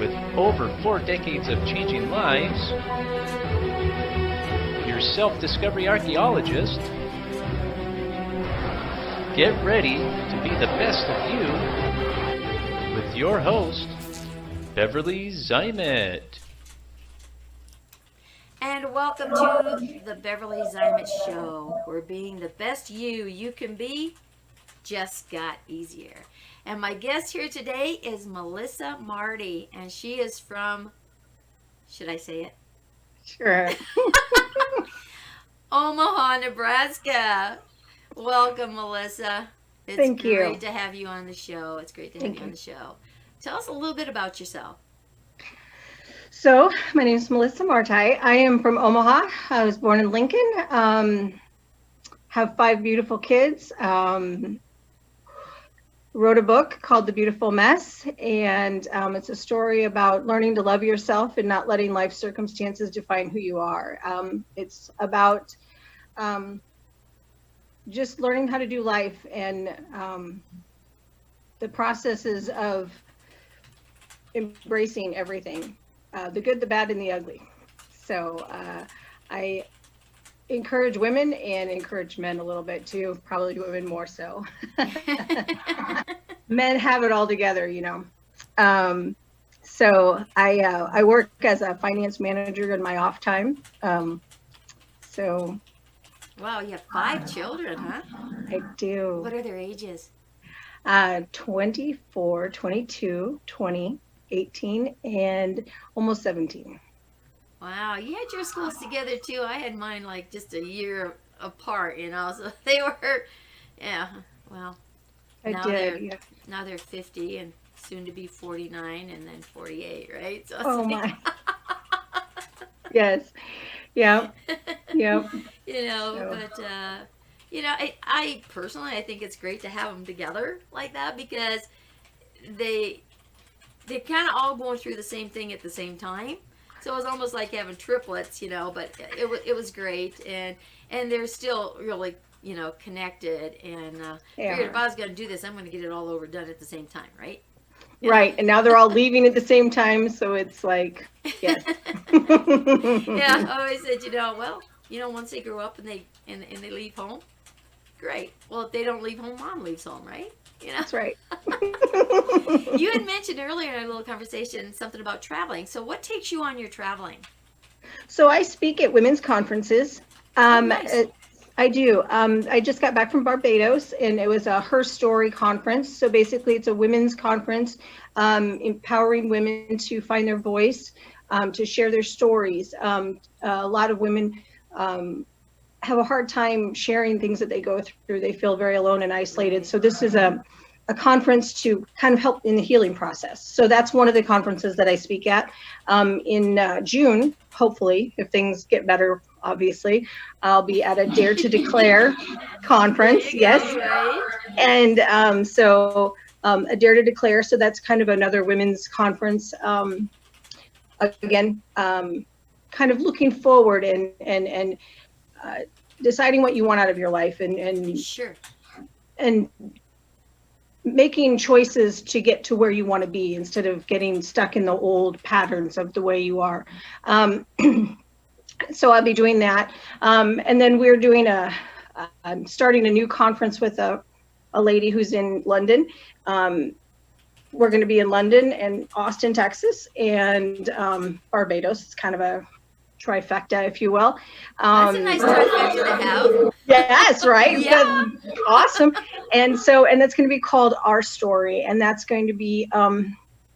with over 4 decades of changing lives, your self-discovery archaeologist. Get ready to be the best of you with your host, Beverly Zeimet. And welcome to the Beverly Zeimet Show, where being the best you can be just got easier. And my guest here today is Melissa Marti, and she is from, should I say it? Sure. Omaha, Nebraska. Welcome, Melissa. It's Thank you. great to have you on the show. It's great to have you on the show. Tell us a little bit about yourself. So, my name is Melissa Marti. I am from Omaha. I was born in Lincoln. Have 5 beautiful kids. Wrote a book called The Beautiful Mess, and it's a story about learning to love yourself and not letting life circumstances define who you are. It's about just learning how to do life and the processes of embracing everything. The good, the bad, and the ugly. So I encourage women and encourage men a little bit too, probably women more so. Men have it all together, you know. So I work as a finance manager in my off time. So. Wow, you have 5 children, huh? I do. What are their ages? 24, 22, 20. 18 and almost 17. Wow, you had your schools together too. I had mine like just a year apart, you know. So they were, yeah. Well, now they're 50 and soon to be 49 and then 48, right? So oh my. Yes. Yeah. Yep. You know, so. But you know, I personally I think it's great to have them together like that because they're kind of all going through the same thing at the same time. So it was almost like having triplets, you know, but it was great. And they're still really, you know, connected. And figured if I was going to do this, I'm going to get it all over done at the same time, right? Right. And now they're all leaving at the same time. So it's like, yes. Yeah. I always said, you know, well, you know, once they grow up and they leave home, great. Well, if they don't leave home, mom leaves home, right? You know? That's right. You had mentioned earlier in a little conversation something about traveling. So what takes you on your traveling? So I speak at women's conferences. Nice. I do. I just got back from Barbados, and it was a Her Story conference. So basically, it's a women's conference, empowering women to find their voice, to share their stories. A lot of women have a hard time sharing things that they go through. They feel very alone and isolated. So this is a conference to kind of help in the healing process. So that's one of the conferences that I speak at. In June, hopefully, if things get better, obviously, I'll be at a Dare to Declare conference. Yes. Right? And so a Dare to Declare. So that's kind of another women's conference. Again, kind of looking forward and deciding what you want out of your life and sure. And making choices to get to where you want to be instead of getting stuck in the old patterns of the way you are. So I'll be doing that. And then we're doing I'm starting a new conference with a lady who's in London. We're going to be in London and Austin, Texas, and Barbados. It's kind of a trifecta, if you will. That's a nice trifecta to have. Yes, right. Yeah. Awesome. And that's going to be called Our Story, and that's going to be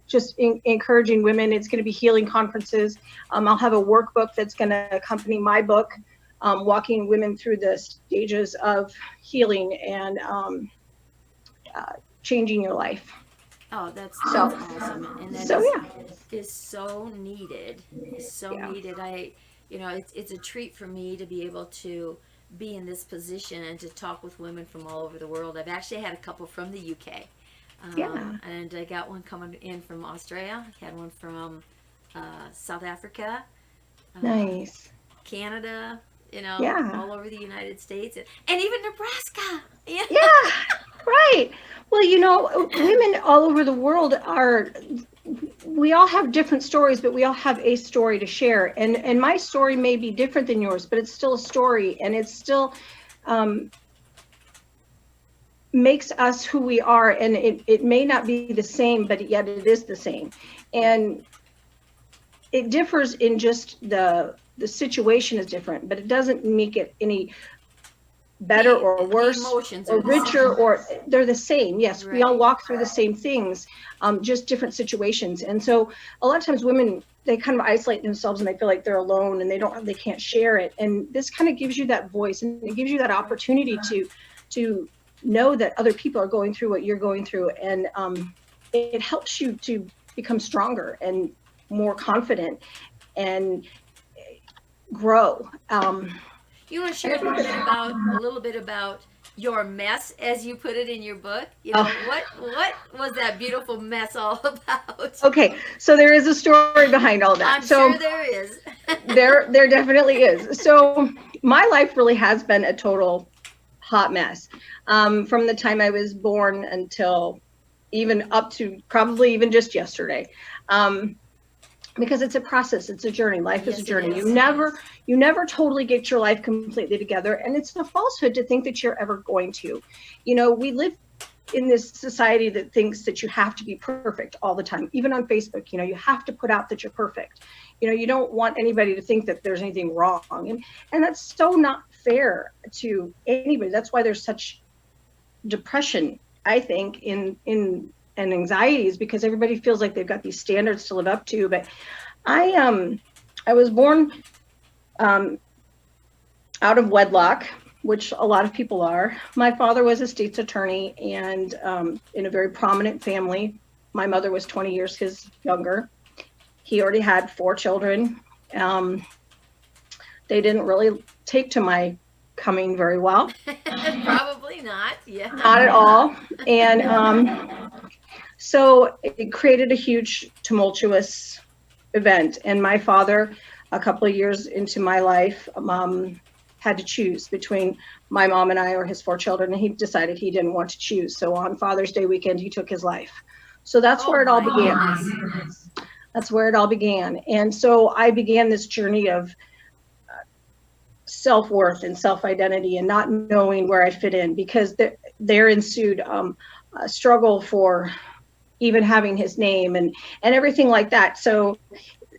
just encouraging women. It's going to be healing conferences. I'll have a workbook that's going to accompany my book, walking women through the stages of healing and changing your life. Oh, that's awesome. And that is so needed. It's so needed. It's a treat for me to be able to be in this position and to talk with women from all over the world. I've actually had a couple from the UK. And I got one coming in from Australia. I had one from South Africa. Nice. Canada, Yeah. all over the United States. And even Nebraska. Yeah, right. Well, women all over the world we all have different stories, but we all have a story to share. And my story may be different than yours, but it's still a story, and it's still makes us who we are. And it may not be the same, but yet it is the same. And it differs in just the situation is different, but it doesn't make it any better or worse or richer, or they're the same. Yes, right. We all walk through the same things, just different situations. And so a lot of times women, they kind of isolate themselves and they feel like they're alone and they can't share it. And this kind of gives you that voice, and it gives you that opportunity to know that other people are going through what you're going through. And it helps you to become stronger and more confident and grow. You want to share a little bit about your mess, as you put it in your book? You know, what was that beautiful mess all about? Okay, so there is a story behind all that. I'm sure there is. there definitely is. So my life really has been a total hot mess, from the time I was born until even up to probably even just yesterday. Because it's a process, it's a journey. Life is a journey. You never totally get your life completely together, and it's a falsehood to think that you're ever going to. You know, we live in this society that thinks that you have to be perfect all the time. Even on Facebook, you know, you have to put out that you're perfect. You know, you don't want anybody to think that there's anything wrong, and that's so not fair to anybody. That's why there's such depression, I think, and anxieties, because everybody feels like they've got these standards to live up to. But I was born out of wedlock, which a lot of people are. My father was a state's attorney, and in a very prominent family. My mother was 20 years his younger. He already had 4 children. They didn't really take to my coming very well. Probably not. Yeah. Not at all. And so it created a huge tumultuous event. And my father, a couple of years into my life, had to choose between my mom and I or his 4 children. And he decided he didn't want to choose. So on Father's Day weekend, he took his life. So that's where it all began. That's where it all began. And so I began this journey of self-worth and self-identity and not knowing where I fit in, because there ensued a struggle for even having his name and everything like that. So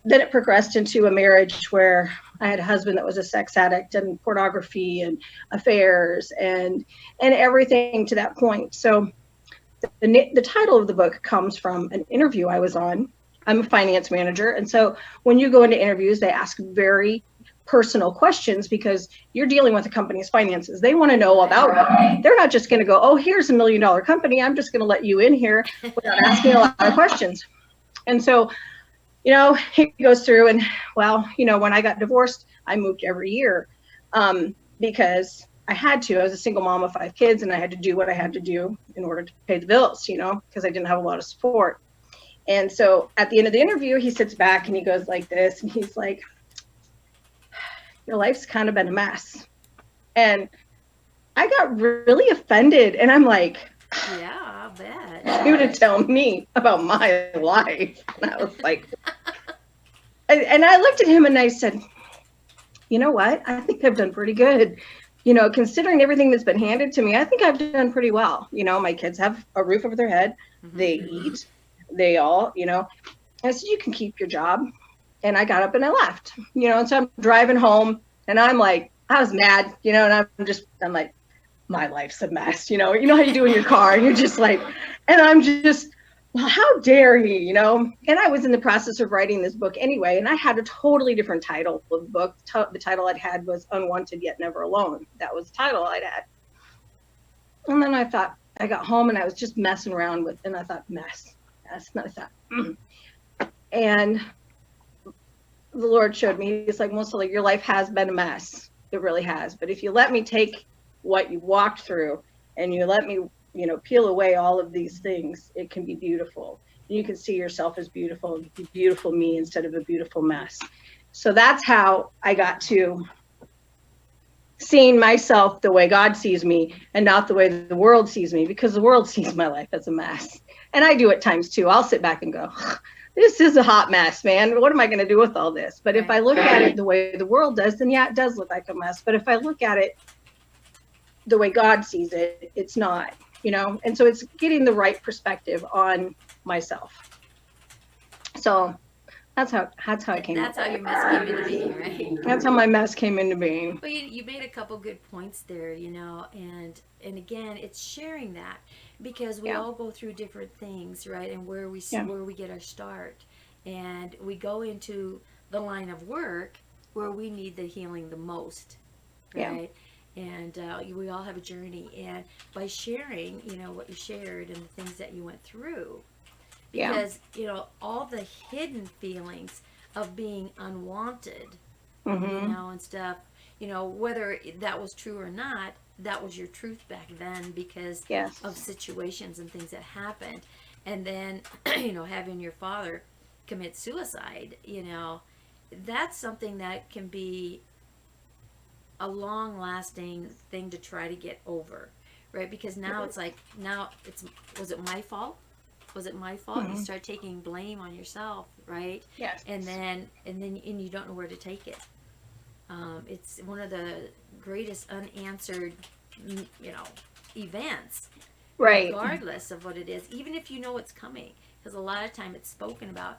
then it progressed into a marriage where I had a husband that was a sex addict, and pornography and affairs and everything to that point. So the title of the book comes from an interview I was on. I'm a finance manager. And so when you go into interviews, they ask very personal questions, because you're dealing with a company's finances. They want to know about you. They're not just going to go, oh, here's $1 million company, I'm just going to let you in here without asking a lot of questions. And so, you know, he goes through, and well, you know, when I got divorced, I moved every year because I had to. I was a single mom of 5 kids, and I had to do what I had to do in order to pay the bills, you know, because I didn't have a lot of support. And so at the end of the interview, he sits back and he goes like this, and he's like, your life's kind of been a mess. And I got really offended, and I'm like, yeah, I bet. You to tell me about my life. And I was like, and I looked at him and I said, you know what? I think I've done pretty good. You know, considering everything that's been handed to me, I think I've done pretty well. You know, my kids have a roof over their head. Mm-hmm. They eat. They all, you know. I said, you can keep your job. And I got up and I left, you know, and so I'm driving home, and I'm like, I was mad, you know, and I'm like, my life's a mess, you know how you do in your car, and you're just like, and I'm just, well, how dare he, you know? And I was in the process of writing this book anyway, and I had a totally different title of the book. The title I'd had was Unwanted Yet Never Alone. That was the title I'd had. And then I thought, I got home and I was just messing around with, and I thought, mess. And I thought, And the Lord showed me, he's like, Melissa, your life has been a mess. It really has. But if you let me take what you walked through, and you let me, you know, peel away all of these things, it can be beautiful. You can see yourself as beautiful, beautiful me instead of a beautiful mess. So that's how I got to seeing myself the way God sees me, and not the way the world sees me, because the world sees my life as a mess. And I do at times too. I'll sit back and go, this is a hot mess, man. What am I going to do with all this? But if I look at it the way the world does, then yeah, it does look like a mess. But if I look at it the way God sees it, it's not, and so it's getting the right perspective on myself. So that's how it came. That's how your mess came into being, right? That's how my mess came into being. Well, you made a couple good points there, and again, it's sharing that, because we all go through different things, right? And where we get our start, and we go into the line of work where we need the healing the most, right? And we all have a journey, and by sharing, what you shared and the things that you went through, because all the hidden feelings of being unwanted, and stuff, whether that was true or not, that was your truth back then because of situations and things that happened. And then, having your father commit suicide, that's something that can be a long-lasting thing to try to get over, right? Because now it's like, was it my fault? Was it my fault? You start taking blame on yourself, right? Yes. And you don't know where to take it. It's one of the greatest unanswered, events, right? Regardless of what it is, even if you know it's coming, because a lot of time it's spoken about.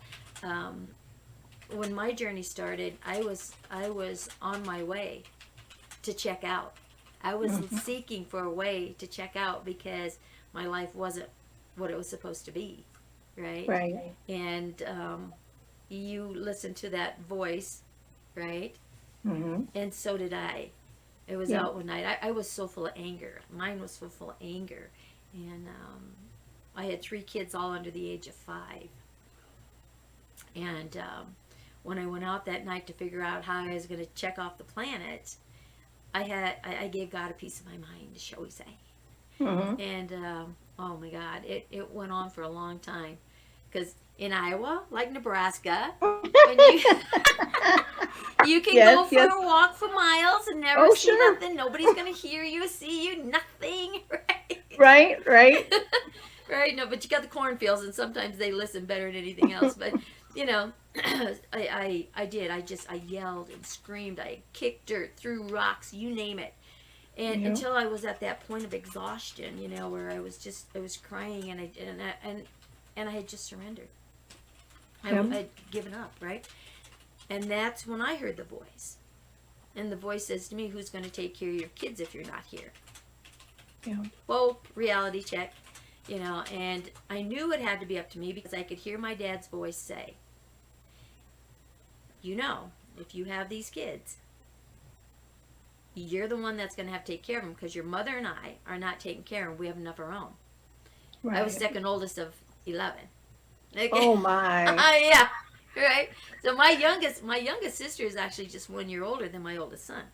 When my journey started, I was on my way to check out. I was seeking for a way to check out because my life wasn't what it was supposed to be, right? Right. And you listened to that voice, right? And so did I. It was out one night. I was so full of anger. Mine was so full of anger. And I had 3 kids all under the age of 5. And when I went out that night to figure out how I was going to check off the planet, I gave God a piece of my mind, shall we say. And oh my God, it went on for a long time. Because in Iowa, like Nebraska, when you can go for a walk for miles and never see nothing. Nobody's going to hear you, see you, nothing, right? Right. Right, no, but you got the cornfields, and sometimes they listen better than anything else. But, I did. I yelled and screamed. I kicked dirt, threw rocks, you name it. And until I was at that point of exhaustion, where I was crying, and I had just surrendered. I'd given up, right? And that's when I heard the voice. And the voice says to me, who's going to take care of your kids if you're not here? Well, reality check, and I knew it had to be up to me because I could hear my dad's voice say, if you have these kids, you're the one that's going to have to take care of them because your mother and I are not taking care of them. We have enough of our own. Right. I was second oldest of 11. Okay. Oh my. Yeah. Right. So my youngest sister is actually just 1 year older than my oldest son.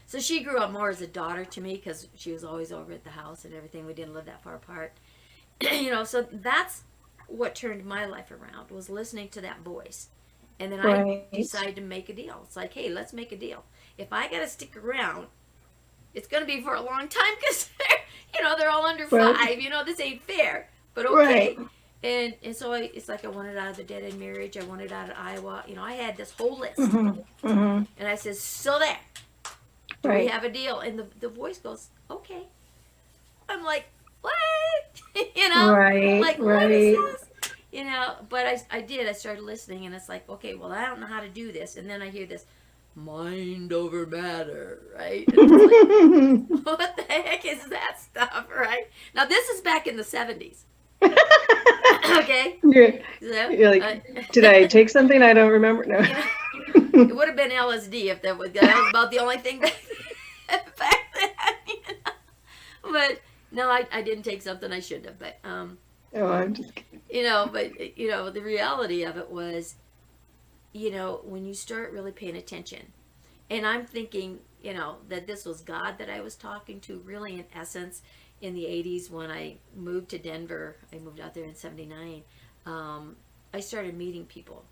So she grew up more as a daughter to me because she was always over at the house and everything. We didn't live that far apart. So that's what turned my life around, was listening to that voice. And then I decided to make a deal. It's like, hey, let's make a deal. If I got to stick around, it's going to be for a long time because they're all under 5. This ain't fair, but okay. Right. And so it's like I wanted out of the dead-end marriage. I wanted out of Iowa. I had this whole list. And I said, so there. We have a deal. And the voice goes, okay. I'm like, what? Right. Like, what is this? But I did. I started listening, and it's like, okay, well, I don't know how to do this. And then I hear this, mind over matter, right? And it's like, what the heck is that stuff, right? Now, this is back in the 70s. Okay? You're like, did I take something? I don't remember. No. It would have been LSD if that was about the only thing back then. But no, I didn't take something I shouldn't have. But I'm just kidding. The reality of it was, when you start really paying attention, and I'm thinking, that this was God that I was talking to, really, in essence. In the 80s, when I moved to Denver, I moved out there in 79, I started meeting people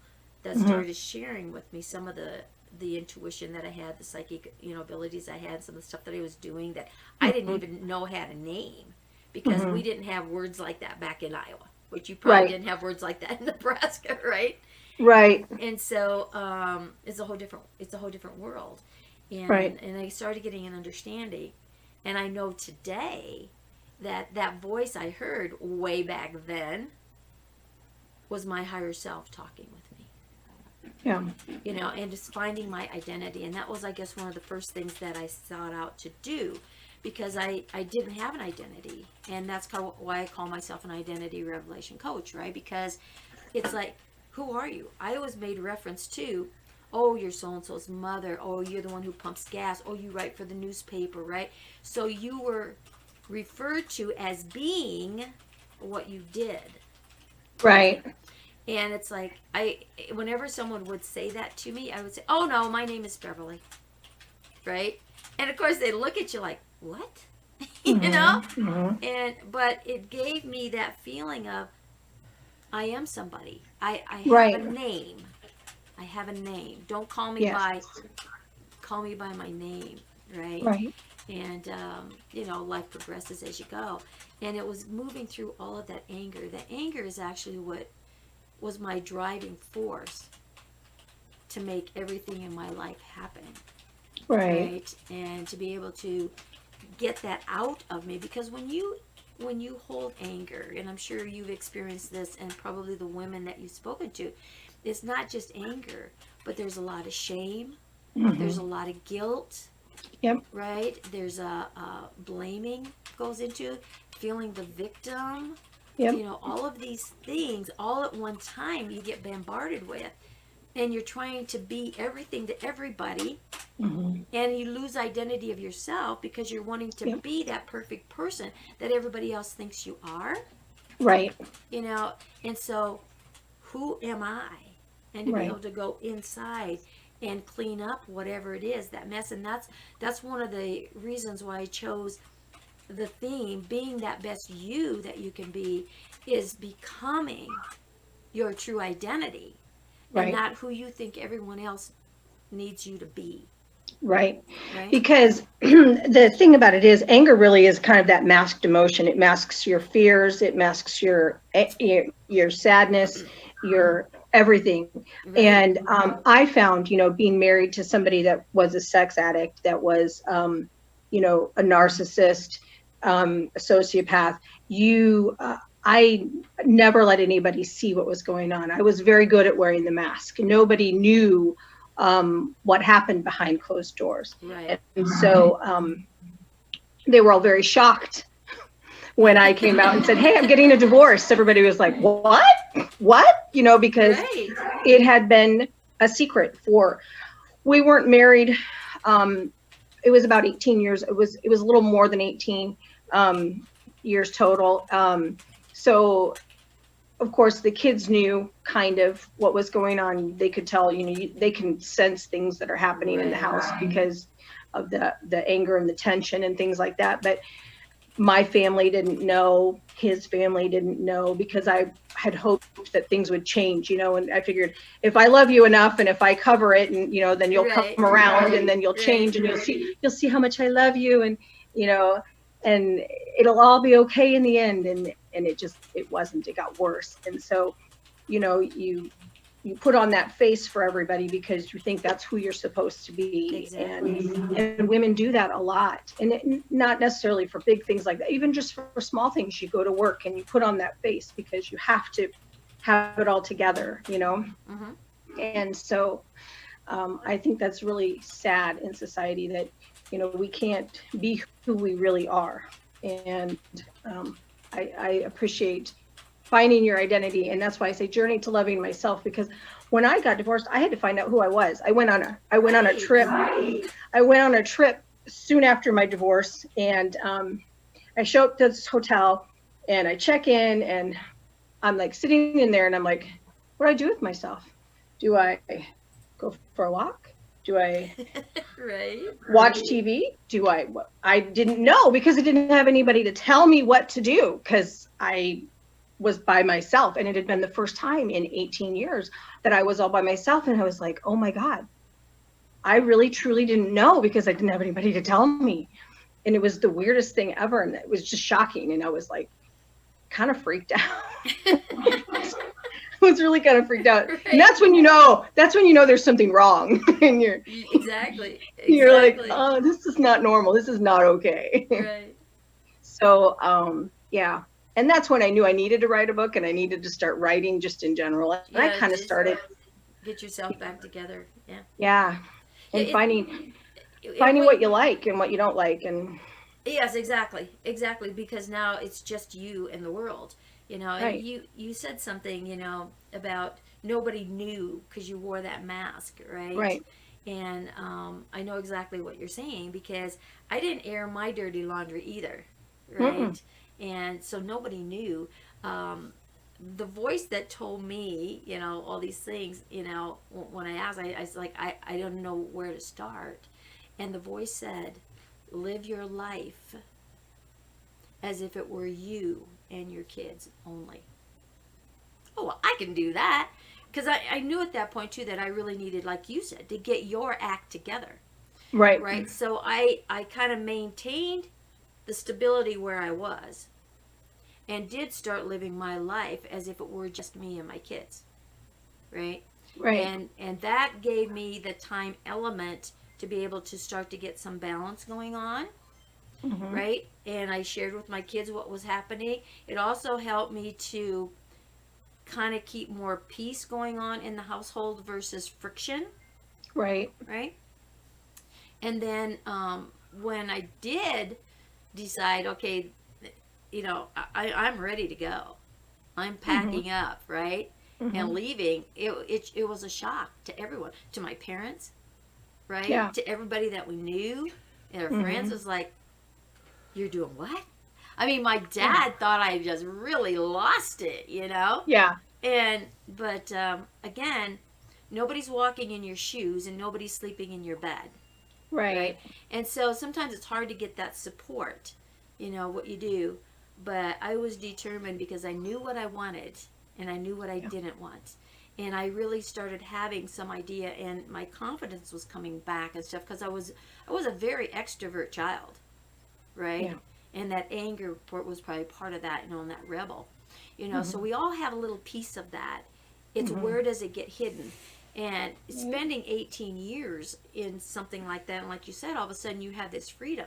that started sharing with me some of the intuition that I had, the psychic, abilities I had, some of the stuff that I was doing that I didn't even know had a name, because we didn't have words like that back in Iowa, which you probably Right. didn't have words like that in Nebraska, right? Right. And so it's a whole different world. And Right. and I started getting an understanding. And I know today that that voice I heard way back then was my higher self talking with me. Yeah. You know, and just finding my identity. And that was, I guess, one of the first things that I sought out to do, because I didn't have an identity. And that's kind of why I call myself an identity revelation coach, right? Because it's like, who are you? I always made reference to, oh, you're so-and-so's mother. Oh, you're the one who pumps gas. Oh, you write for the newspaper, right? So you were referred to as being what you did. Right. And it's like, whenever someone would say that to me, I would say, oh no, my name is Beverly, right? And of course they look at you like, what? You know? But it gave me that feeling of, I am somebody. I have Right. a name. I have a name. Don't call me Yes. call me by my name, right? Right. And you know, life progresses as you go. And it was moving through all of that anger. That anger is actually what was my driving force to make everything in my life happen. Right. And to be able to get that out of me, because when you hold anger, and I'm sure you've experienced this, and probably the women that you've spoken to, it's not just anger, but there's a lot of shame, there's a lot of guilt, Yep. right? There's a blaming goes into feeling the victim. Yep. You know, all of these things all at one time you get bombarded with, and you're trying to be everything to everybody, and you lose identity of yourself because you're wanting to Yep. be that perfect person that everybody else thinks you are. Right. You know, and so who am I? And to be Right. able to go inside and clean up whatever it is, that mess. And that's one of the reasons why I chose the theme, being that best you that you can be, is becoming your true identity, and Right. not who you think everyone else needs you to be. Right. Right? Because the thing about it is, anger really is kind of that masked emotion. It masks your fears. It masks your sadness, your everything. Right. And I found, being married to somebody that was a sex addict, that was, a narcissist, a sociopath, I never let anybody see what was going on. I was very good at wearing the mask. Nobody knew what happened behind closed doors. Right. And so they were all very shocked when I came out and said, hey, I'm getting a divorce. Everybody was like, what? Because Right. it had been a secret we weren't married. It was about 18 years. It was a little more than 18 years total. So of course the kids knew kind of what was going on. They could tell, they can sense things that are happening in the house because of the anger and the tension and things like that. But my family didn't know, his family didn't know, because I had hoped that things would change, and I figured if I love you enough and if I cover it and, then you'll Right. come around and then you'll Right. change and you'll see how much I love you, and, and it'll all be okay in the end. And it wasn't, it got worse. And so, you put on that face for everybody because you think that's who you're supposed to be. Exactly. And women do that a lot. And not necessarily for big things like that, even just for small things. You go to work and you put on that face because you have to have it all together, Mm-hmm. And so I think that's really sad in society that, we can't be who we really are. And I appreciate finding your identity. And that's why I say journey to loving myself, because when I got divorced, I had to find out who I was. I went on a trip. I went on a trip soon after my divorce, and I show up to this hotel and I check in and I'm like sitting in there and I'm like, what do I do with myself? Do I go for a walk? Do I Right. watch TV? I didn't know, because I didn't have anybody to tell me what to do, because I was by myself, and it had been the first time in 18 years that I was all by myself. And I was like, oh my God, I really truly didn't know, because I didn't have anybody to tell me. And it was the weirdest thing ever. And it was just shocking. And I was like, kind of freaked out. I was really kind of freaked out. Right. And that's when you know there's something wrong. And Exactly. you're like, oh, this is not normal. This is not okay. Right. So, yeah. And that's when I knew I needed to write a book and I needed to start writing just in general. And I kind of started. Get yourself back together. Yeah. Yeah. And finding what you like and what you don't like. And yes, exactly. Because now it's just you and the world. You know, right. and you said something, you know, about nobody knew because you wore that mask, right? Right. And I know exactly what you're saying because I didn't air my dirty laundry either, right? Mm-mm. And so nobody knew. The voice that told me, you know, all these things, you know, when I asked, I was like, I don't know where to start. And the voice said, live your life as if it were you and your kids only. Oh, well, I can do that. Because I knew at that point, too, that I really needed, like you said, to get your act together. Right. Right. So I kind of maintained the stability where I was and did start living my life as if it were just me and my kids. Right. Right. And that gave me the time element to be able to start to get some balance going on. Mm-hmm. Right? And I shared with my kids what was happening. It also helped me to kind of keep more peace going on in the household versus friction. Right. Right? And then when I did decide, okay, you know, I'm ready to go. I'm packing mm-hmm. up, right? Mm-hmm. And leaving. It was a shock to everyone, to my parents, right? Yeah. To everybody that we knew and our mm-hmm. friends. Was like, you're doing what? I mean, my dad thought I just really lost it, you know? Yeah. But again, nobody's walking in your shoes and nobody's sleeping in your bed. Right. And so sometimes it's hard to get that support, you know, what you do. But I was determined because I knew what I wanted and I knew what I didn't want. And I really started having some idea and my confidence was coming back and stuff because I was a very extrovert child. Right? Yeah. And that anger was probably part of that, you know, and that rebel. You know, mm-hmm. so we all have a little piece of that. It's mm-hmm. where does it get hidden? And spending 18 years in something like that, and like you said, all of a sudden you have this freedom.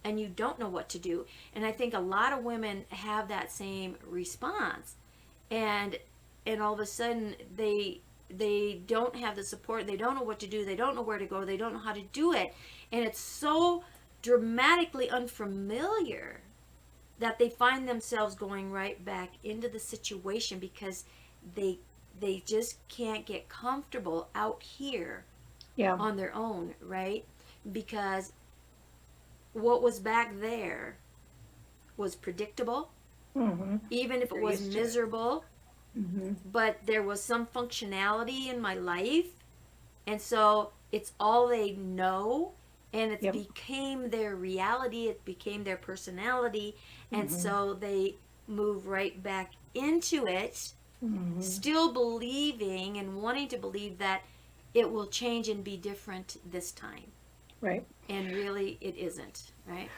And you don't know what to do. And I think a lot of women have that same response. And all of a sudden they don't have the support, they don't know what to do, they don't know where to go, they don't know how to do it. And it's so dramatically unfamiliar that they find themselves going right back into the situation because they just can't get comfortable out here on their own, right? Because what was back there was predictable, mm-hmm. even if it was miserable, mm-hmm. but there was some functionality in my life, and so it's all they know. And it became their reality, it became their personality, and mm-hmm. so they move right back into it, mm-hmm. still believing and wanting to believe that it will change and be different this time. Right. And really, it isn't, right?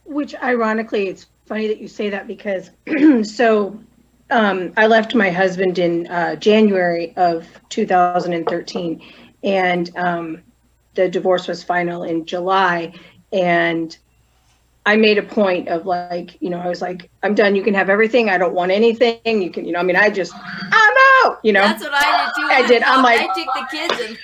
Which, ironically, it's funny that you say that because, so I left my husband in January of 2013, and the divorce was final in July, and I made a point of like, you know, I was like, I'm done. You can have everything. I don't want anything. You can, you know, I mean, I'm out, you know. That's what I did too. I did. I'm like, I took the kids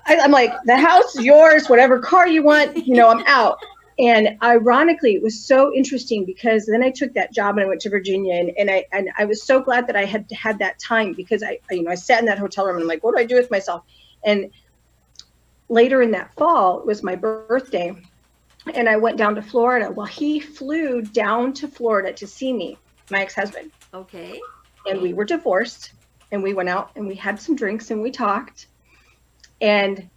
and I'm like, the house is yours, whatever car you want, you know, I'm out. And ironically, it was so interesting because then I took that job and I went to Virginia, and I was so glad that I had that time because I sat in that hotel room and I'm like, what do I do with myself? And later in that fall, it was my birthday, and I went down to Florida. Well, he flew down to Florida to see me, my ex-husband. Okay. And we were divorced, and we went out and we had some drinks and we talked. And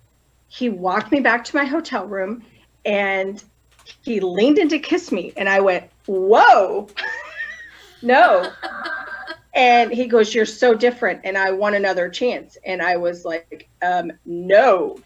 he walked me back to my hotel room and he leaned in to kiss me. And I went, whoa, no. And he goes, you're so different and I want another chance. And I was like, no.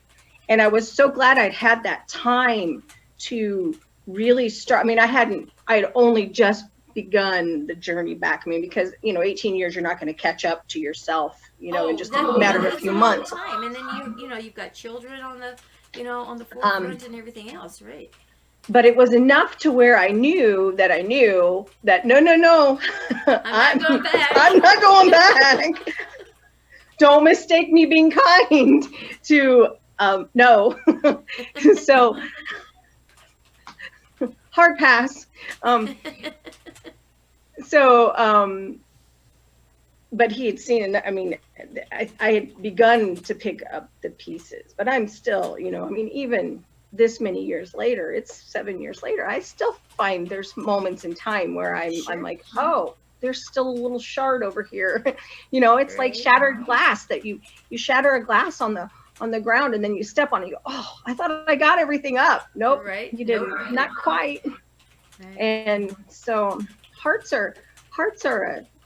And I was so glad I'd had that time to really start. I mean, I had only just begun the journey back. I mean, because, 18 years, you're not going to catch up to yourself, in just a matter of a few months. Time. And then you've got children on the, on the forefront and everything else, right? But it was enough to where I knew that no, I'm not going back. I'm not going back. Don't mistake me being kind to, no. So, hard pass. But he had seen, I had begun to pick up the pieces, but I'm still, even this many years later, it's 7 years later, I still find there's moments in time where I'm like, oh, there's still a little shard over here. It's like shattered glass that you shatter a glass on the ground and then you step on it. You go, oh, I thought I got everything up. Nope, you didn't. Nope. Not quite. Right. And so hearts are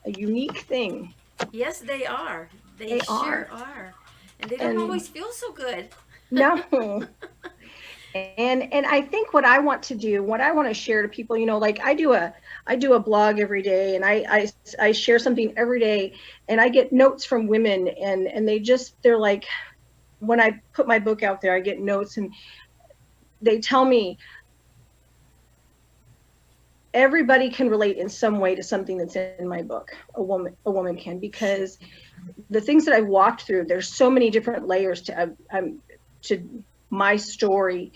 a unique thing. Yes, they are. They sure are. And they don't always feel so good. No. And I think what I want to do, what I want to share to people, like I do a blog every day, and I share something every day, and I get notes from women, and they're like, when I put my book out there, I get notes, and they tell me everybody can relate in some way to something that's in my book. A woman can, because the things that I walked through, there's so many different layers to my story.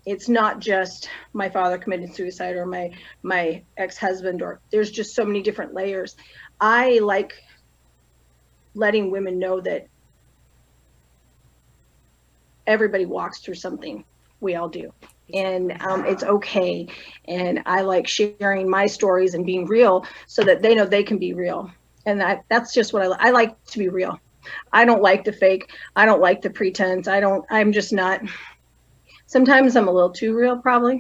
It's not just my father committed suicide or my ex-husband, or there's just so many different layers. I like letting women know that everybody walks through something. We all do. And it's okay. And I like sharing my stories and being real so that they know they can be real. And that's just what I like to be real. I don't like the fake. I don't like the pretense. I'm just not. Sometimes I'm a little too real, probably.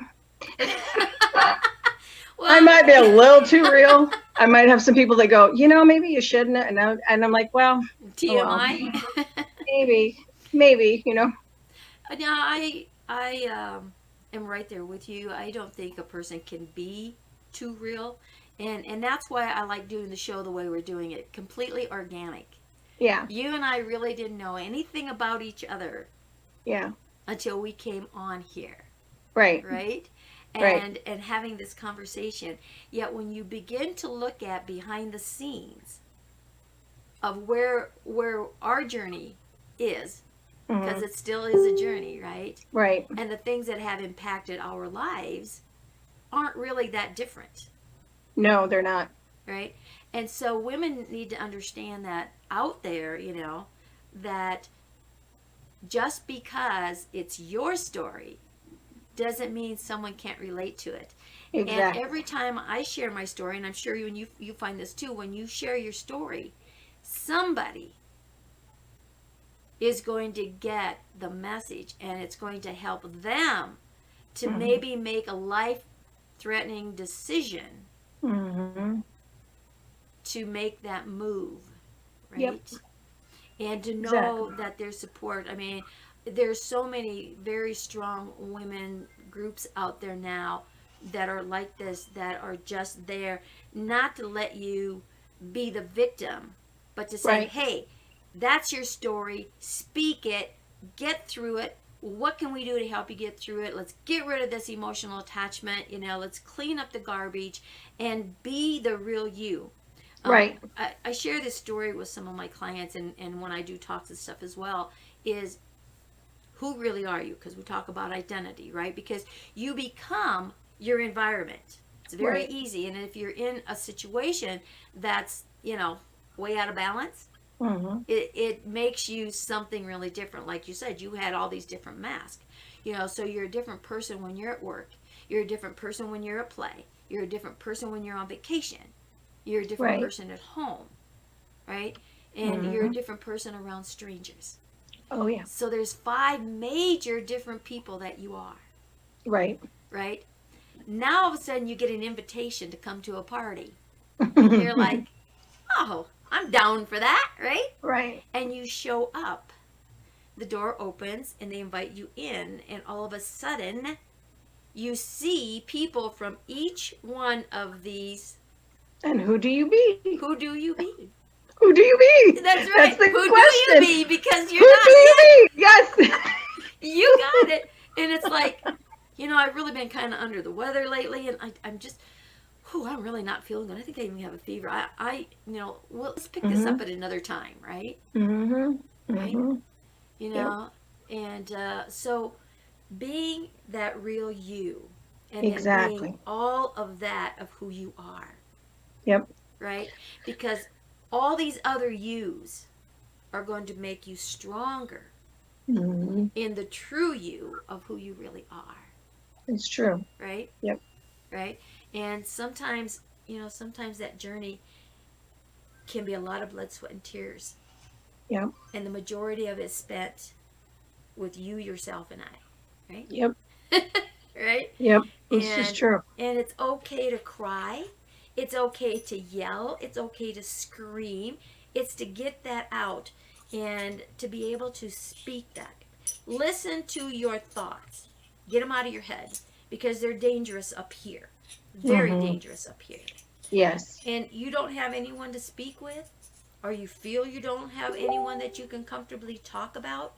Well, I might be a little too real. I might have some people that go, maybe you shouldn't. And I'm like, well, TMI. Well, maybe. No, I am right there with you. I don't think a person can be too real. And that's why I like doing the show the way we're doing it. Completely organic. Yeah. You and I really didn't know anything about each other. Yeah. Until we came on here. Right. Right? And having this conversation. Yet when you begin to look at behind the scenes of where our journey is, because it still is a journey, right? Right. And the things that have impacted our lives aren't really that different. No, they're not. Right? And so women need to understand that out there, that just because it's your story doesn't mean someone can't relate to it. Exactly. And every time I share my story, and I'm sure you find this too, when you share your story, somebody is going to get the message, and it's going to help them to maybe make a life-threatening decision to make that move, right? Yep. And to know that there's support. I mean, there's so many very strong women groups out there now that are like this, that are just there not to let you be the victim, but to say, hey, that's your story, speak it, get through it. What can we do to help you get through it? Let's get rid of this emotional attachment, let's clean up the garbage and be the real you. Right. I share this story with some of my clients, and when I do talks and stuff as well, is who really are you? Because we talk about identity, right? Because you become your environment. It's very easy. And if you're in a situation that's, way out of balance, it makes you something really different. Like you said, you had all these different masks. So you're a different person when you're at work. You're a different person when you're at play. You're a different person when you're on vacation. You're a different person at home, right? And you're a different person around strangers. Oh, yeah. So there's 5 major different people that you are. Right. Right? Now, all of a sudden, you get an invitation to come to a party. And you're like, oh, I'm down for that, right? Right. And you show up. The door opens, and they invite you in. And all of a sudden, you see people from each one of these. And who do you be? Who do you be? Who do you be? That's right. That's the Who question. do you be? Because you're Who not do you be? Yes. You got it. And it's like, I've really been kind of under the weather lately, and I'm just, I'm really not feeling good. I think I even have a fever. Well, let's pick this up at another time, right? Mm-hmm. Right? Mm-hmm. And so being that real you, and Exactly. then being all of that of who you are. Yep. Right? Because all these other yous are going to make you stronger in the true you of who you really are. It's true. Right? Yep. Right? And sometimes, sometimes that journey can be a lot of blood, sweat, and tears. Yep. And the majority of it spent with you, yourself, and I. Right? Yep. Right? Yep. This is true. And it's okay to cry. It's okay to yell. It's okay to scream. It's to get that out and to be able to speak that. Listen to your thoughts. Get them out of your head because they're dangerous up here. Very dangerous up here. Yes. And you don't have anyone to speak with, or you feel you don't have anyone that you can comfortably talk about,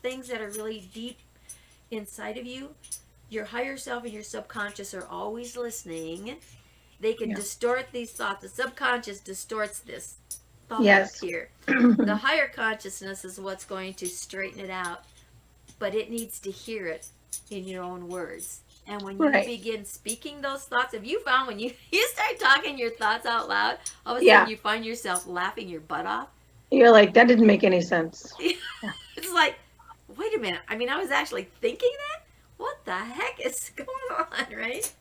things that are really deep inside of you. Your higher self and your subconscious are always listening. They can distort these thoughts. The subconscious distorts this thought up here. The higher consciousness is what's going to straighten it out, but it needs to hear it in your own words. And when you begin speaking those thoughts, have you found when you start talking your thoughts out loud, all of a sudden you find yourself laughing your butt off? You're like, that didn't make any sense. It's like, wait a minute. I mean, I was actually thinking that? What the heck is going on, right?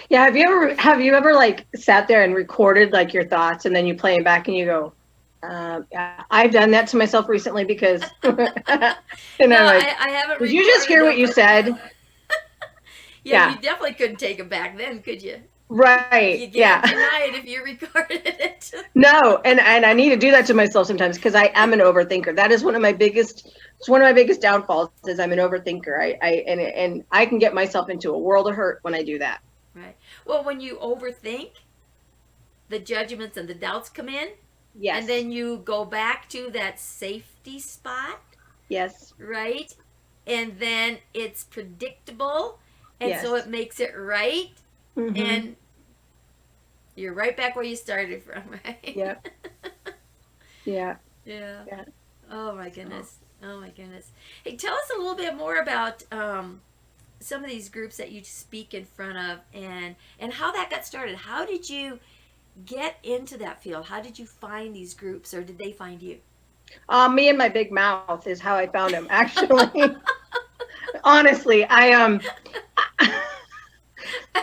Yeah, have you ever like sat there and recorded like your thoughts and then you play them back and you go, yeah, I've done that to myself recently because and I haven't. Did you just hear what you said? You definitely couldn't take it back then, could you? Right. You can't deny it if you recorded it. No, and I need to do that to myself sometimes because I am an overthinker. That is one of my biggest downfalls is I'm an overthinker. And I can get myself into a world of hurt when I do that. Right. Well, when you overthink, the judgments and the doubts come in. Yes. And then you go back to that safety spot. Yes. Right? And then it's predictable. And so it makes it right. And you're right back where you started from, right? Yep. Yeah. Yeah. Oh my goodness. Oh my goodness. Hey, tell us a little bit more about some of these groups that you speak in front of and how that got started. How did you get into that field? How did you find these groups, or did they find you? Me and my big mouth is how I found them, actually. Honestly, I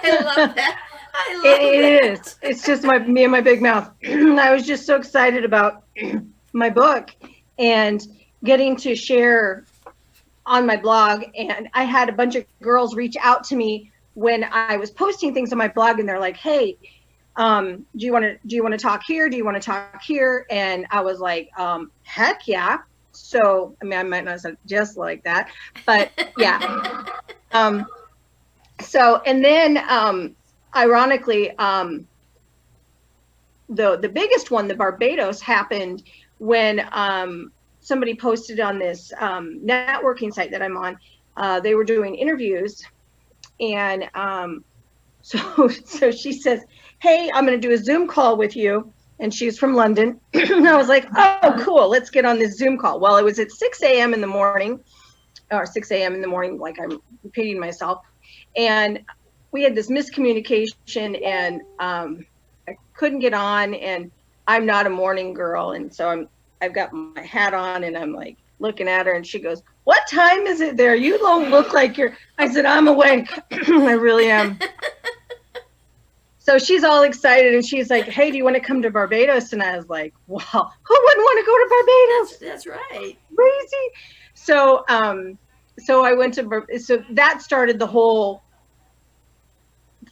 love that. It is. It's just me and my big mouth. I was just so excited about my book and getting to share on my blog. And I had a bunch of girls reach out to me when I was posting things on my blog, and they're like, "Hey, do you want to talk here? Do you want to talk here?" And I was like, "Heck yeah!" So I mean, I might not sound just like that, but yeah. So and then ironically, the biggest one, the Barbados, happened when somebody posted on this networking site that I'm on. They were doing interviews, and so she says, "Hey, I'm going to do a Zoom call with you." And she's from London. And I was like, "Oh, cool. Let's get on this Zoom call." Well, it was at 6 a.m. in the morning, or 6 a.m. in the morning, like I'm repeating myself. And we had this miscommunication, and I couldn't get on, and I'm not a morning girl. And so I've got my hat on, and I'm like looking at her, and she goes, "What time is it there? You don't look like you're." I said, "I'm awake." I really am. So she's all excited, and she's like, "Hey, do you want to come to Barbados?" And I was like, "Wow, who wouldn't want to go to Barbados?" That's right. Crazy. So, so I went to, so that started the whole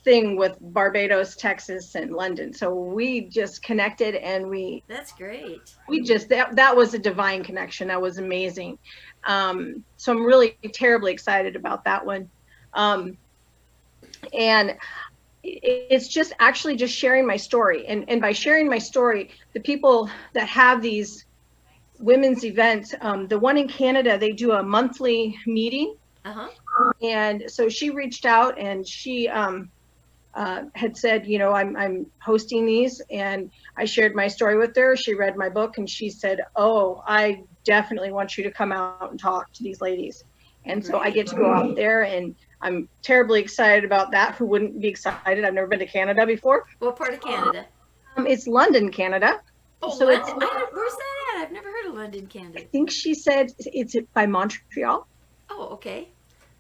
thing with Barbados, Texas, and London. So we just connected, and that's great. We just, that was a divine connection. That was amazing. So I'm really terribly excited about that one. And it's just actually just sharing my story. And by sharing my story, the people that have these women's events, the one in Canada, they do a monthly meeting. Uh-huh. And so she reached out and she had said, you know, I'm hosting these, and I shared my story with her. She read my book and she said, oh, I definitely want you to come out and talk to these ladies. And so I get to go out there, and I'm terribly excited about that. Who wouldn't be excited? I've never been to Canada before. What part of Canada? It's London, Canada. Oh, so London. Where's that at? I've never heard of London, Canada. I think she said it's by Montreal. Oh, okay.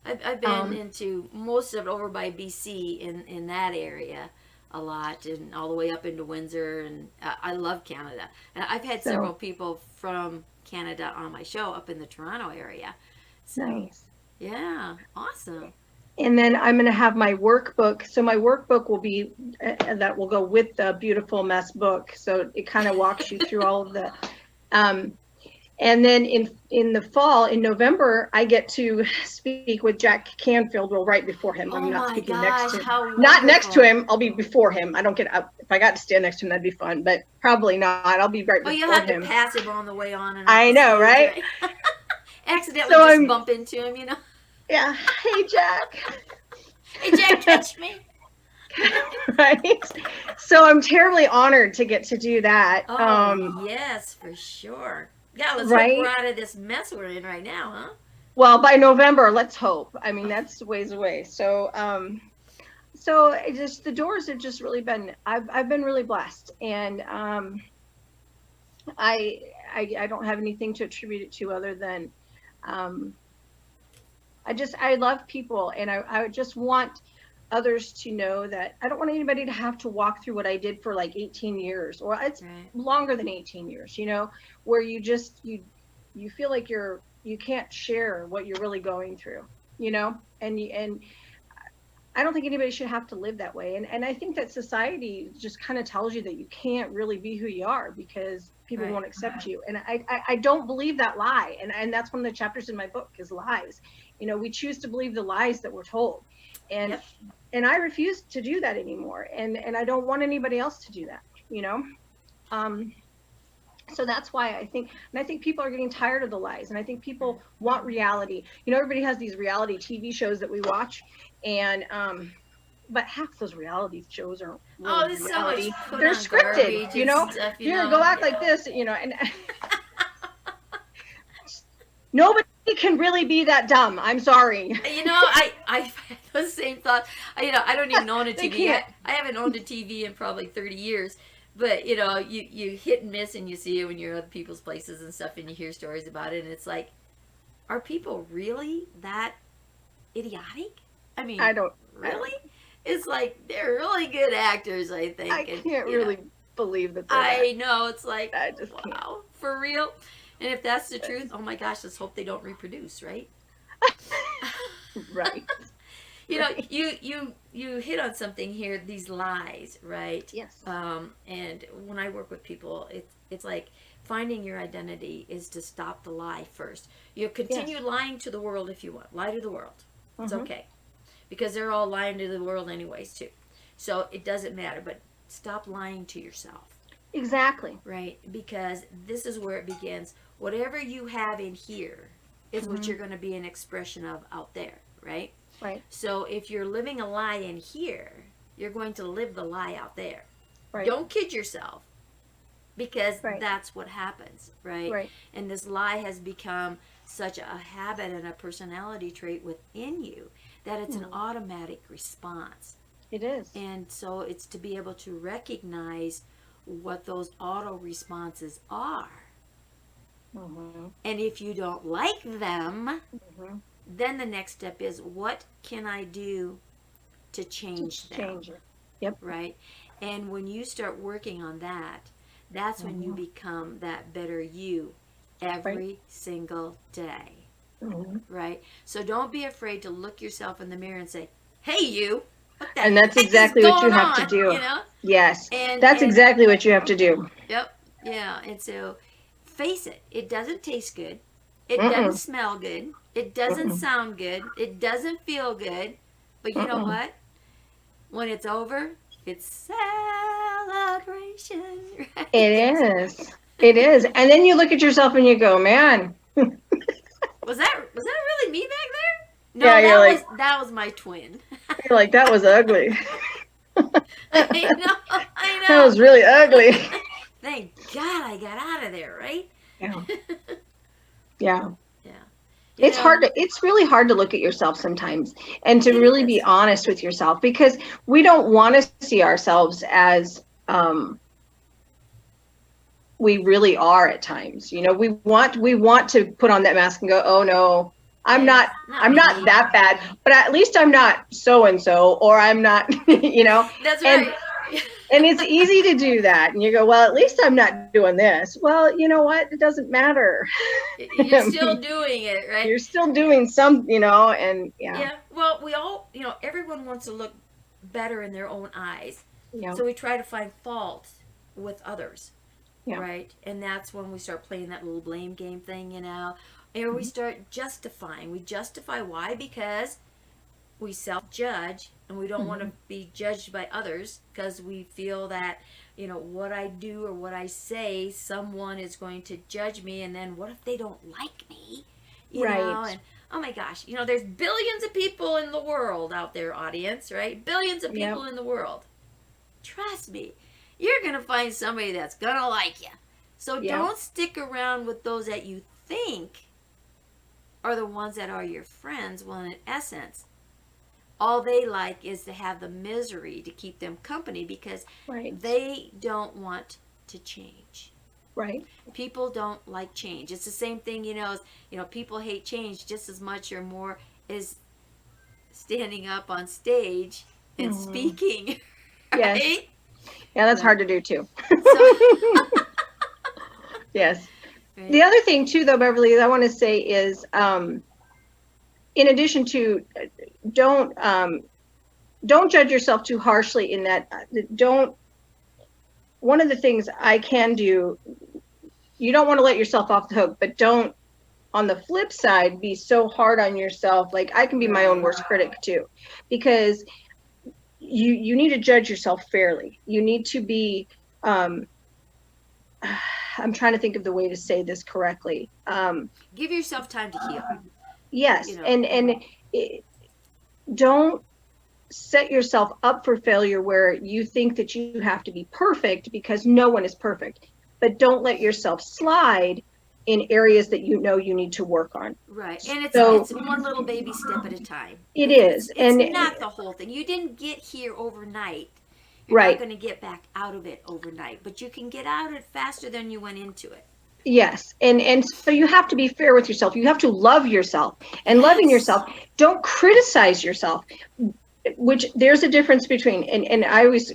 I've been into most of it over by BC in that area a lot, and all the way up into Windsor, and I love Canada. And I've had several people from Canada on my show up in the Toronto area. So, nice. Yeah, awesome. And then I'm going to have my workbook. So my workbook will be that will go with the Beautiful Mess book. So it kind of walks you through all of the. And then in the fall, in November, I get to speak with Jack Canfield. Well, right before him. I'm not speaking next to him. Not next to him. I'll be before him. I don't get up. If I got to stand next to him, that'd be fun. But probably not. I'll be right before him. Well, you'll have to pass him on the way on. And I know, right? Accidentally just bump into him, you know? Yeah. Hey, Jack. Hey, Jack, catch me. Right. So I'm terribly honored to get to do that. Oh, yes, for sure. Yeah, let's hope we're out of this mess we're in right now, huh? Well, by November, let's hope. I mean, that's ways away. So, so it just, the doors have just really been, I've been really blessed, and I don't have anything to attribute it to other than, I love people, and I just want others to know that I don't want anybody to have to walk through what I did for like 18 years, or it's longer than 18 years, you know, where you just, you feel like you can't share what you're really going through, you know, and I don't think anybody should have to live that way. And I think that society just kind of tells you that you can't really be who you are because people won't accept you. And I don't believe that lie. And that's one of the chapters in my book is lies. You know, we choose to believe the lies that we're told. And and I refuse to do that anymore. And I don't want anybody else to do that, you know? So that's why I think people are getting tired of the lies, and I think people want reality. You know, everybody has these reality TV shows that we watch, and but half those reality shows aren't really reality. So they're scripted, you know. Here, go act like this, you know, and nobody can really be that dumb. I'm sorry. You know, I had the same thought. You know, I don't even own a TV. I haven't owned a TV in probably 30 years. But, you know, you hit and miss, and you see it when you're at other people's places and stuff, and you hear stories about it, and it's like, are people really that idiotic? I mean, really? It's like, they're really good actors, I think. I can't really believe that they're I know, it's like, I just wow, can't. For real? And if that's the truth, oh my gosh, let's hope they don't reproduce, right? Right. You know, you hit on something here, these lies, right? Yes. And when I work with people, it's like finding your identity is to stop the lie first. You continue lying to the world if you want. Lie to the world. It's okay. Because they're all lying to the world anyways, too. So it doesn't matter, but stop lying to yourself. Exactly. Right? Because this is where it begins. Whatever you have in here is what you're going to be an expression of out there, right? Right. So if you're living a lie in here, you're going to live the lie out there. Right. Don't kid yourself, because that's what happens, right? Right. And this lie has become such a habit and a personality trait within you that it's an automatic response. It is. And so it's to be able to recognize what those auto responses are. And if you don't like them, then the next step is, what can I do to change them? Change it. Yep. Right? And when you start working on that, that's when you become that better you every single day. Right? So don't be afraid to look yourself in the mirror and say, hey, you. And that's exactly what you have to do. You know? Yes. That's exactly what you have to do. Yep. Yeah. And so face it. It doesn't taste good. It doesn't smell good. It doesn't sound good. It doesn't feel good. But you know what? when it's over, it's celebration. Right? It is. It is. And then you look at yourself and you go, man. Was that really me back there? No, Yeah, that was my twin. you're like, that was ugly. I know. That was really ugly. Thank God I got out of there, right? Yeah. Yeah. Yeah. It's really hard to look at yourself sometimes and to really be honest with yourself, because we don't want to see ourselves as we really are at times. You know, we want to put on that mask and go, oh no, I'm not that bad, but at least I'm not so and so, or I'm not, you know. That's right. And it's easy to do that. And you go, well, at least I'm not doing this. Well, you know what? It doesn't matter. You're still doing it, right? You're still doing some, you know, and yeah. Yeah. Well, we all, you know, everyone wants to look better in their own eyes. Yeah. So we try to find fault with others. Yeah. Right? And that's when we start playing that little blame game thing, you know. And we start justifying. We justify why? Because we self-judge and we don't want to be judged by others, because we feel that, you know, what I do or what I say, someone is going to judge me, and then what if they don't like me? You know, and oh my gosh, you know, there's billions of people in the world out there, audience, right? Billions of people in the world. Trust me, you're going to find somebody that's going to like you. So don't stick around with those that you think are the ones that are your friends, when in essence, all they like is to have the misery to keep them company, because they don't want to change. Right. People don't like change. It's the same thing, you know, people hate change just as much or more as standing up on stage and speaking. Right? Yes. Yeah, that's hard to do too. Yes. Right. The other thing too, though, Beverly, I want to say is, in addition to, don't judge yourself too harshly in that. One of the things I can do, you don't want to let yourself off the hook, but don't, on the flip side, be so hard on yourself. Like, I can be my own worst critic too, because you need to judge yourself fairly. You need to be, I'm trying to think of the way to say this correctly. Give yourself time to heal. Yes. You know. And don't set yourself up for failure where you think that you have to be perfect, because no one is perfect. But don't let yourself slide in areas that you know you need to work on. Right. And it's one little baby step at a time. It is. It's not the whole thing. You didn't get here overnight. You're not going to get back out of it overnight, but you can get out of it faster than you went into it. Yes. And so you have to be fair with yourself. You have to love yourself, and loving yourself. Don't criticize yourself, which there's a difference between, and I always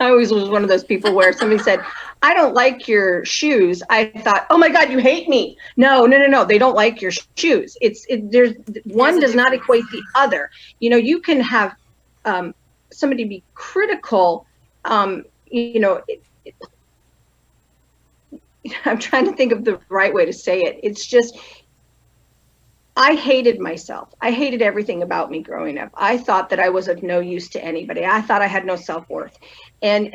was one of those people where somebody said, I don't like your shoes. I thought, oh my God, you hate me. No. They don't like your shoes. There's one does not equate the other. You know, you can have somebody be critical. You know, I'm trying to think of the right way to say it. It's just, I hated myself. I hated everything about me growing up. I thought that I was of no use to anybody. I thought I had no self-worth. And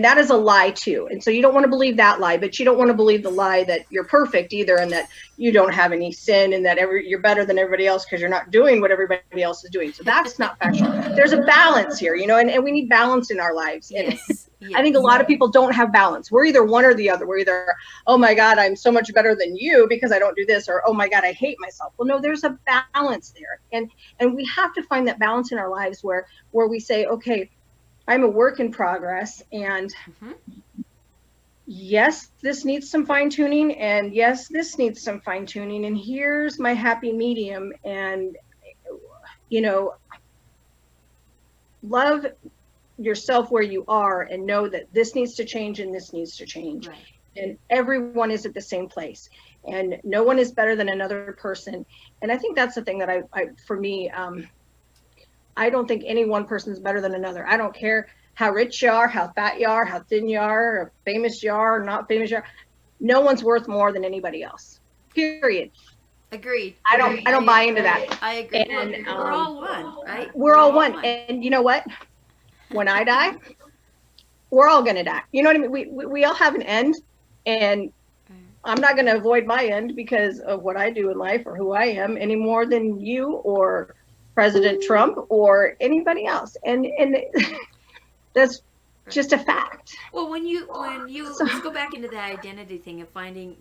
that is a lie too. And so you don't want to believe that lie, but you don't want to believe the lie that you're perfect either, and that you don't have any sin, and that you're better than everybody else because you're not doing what everybody else is doing. So that's not factual. There's a balance here, you know, and we need balance in our lives. Yes. I think a lot of people don't have balance. We're either one or the other. We're either, oh my God, I'm so much better than you because I don't do this, or oh my God, I hate myself. Well, no, there's a balance there. And we have to find that balance in our lives where we say, okay, I'm a work in progress, and yes, this needs some fine tuning, and yes, this needs some fine tuning, and here's my happy medium. And, you know, love yourself where you are, and know that this needs to change and this needs to change. Right. And everyone is at the same place, and no one is better than another person. And I think that's the thing that for me, I don't think any one person is better than another. I don't care how rich you are, how fat you are, how thin you are, or famous you are, or not famous you are. No one's worth more than anybody else. Period. Agreed. I don't buy into that. I agree. And we're all one, right? We're all one. And you know what? when I die, we're all going to die. You know what I mean? We all have an end, and I'm not going to avoid my end because of what I do in life or who I am any more than you or President Trump or anybody else. And that's just a fact. Well, when you let's go back into that identity thing of finding,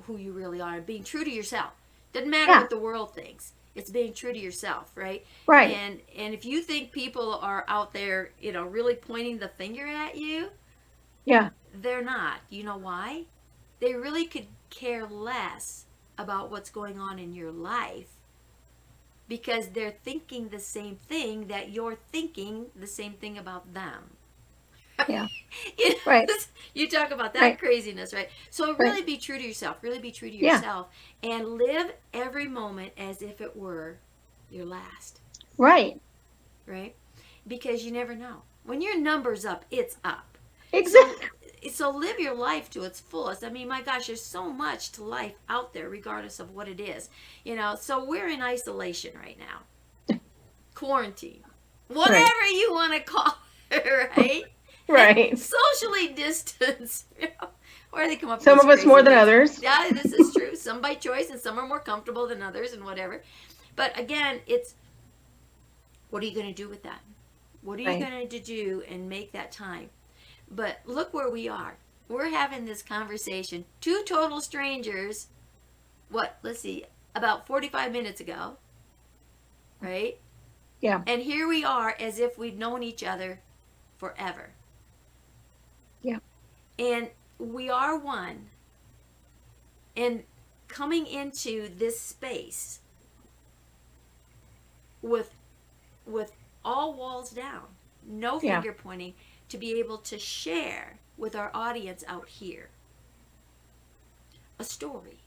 who you really are and being true to yourself. Doesn't matter what the world thinks. It's being true to yourself, right? Right. And if you think people are out there, really pointing the finger at you, they're not. You know why? They really could care less about what's going on in your life because they're thinking the same thing that you're thinking the same thing about them. Yeah. Right. You talk about that craziness, right? So really be true to yourself. Really be true to yourself and live every moment as if it were your last. Right. Right? Because you never know. When your number's up, it's up. Exactly. So live your life to its fullest. I mean, my gosh, there's so much to life out there, regardless of what it is. So we're in isolation right now. Quarantine. Whatever you want to call it, right? Right. And socially distanced. Or they come up with some of us more than others. Yeah, this is true. Some by choice and some are more comfortable than others and whatever. But again, it's what are you going to do with that? What are you going to do and make that time? But look where we are. We're having this conversation. Two total strangers, let's see, about 45 minutes ago. Right? Yeah. And here we are as if we'd known each other forever. Yeah. And we are one. And coming into this space with all walls down, no finger pointing, to be able to share with our audience out here a story.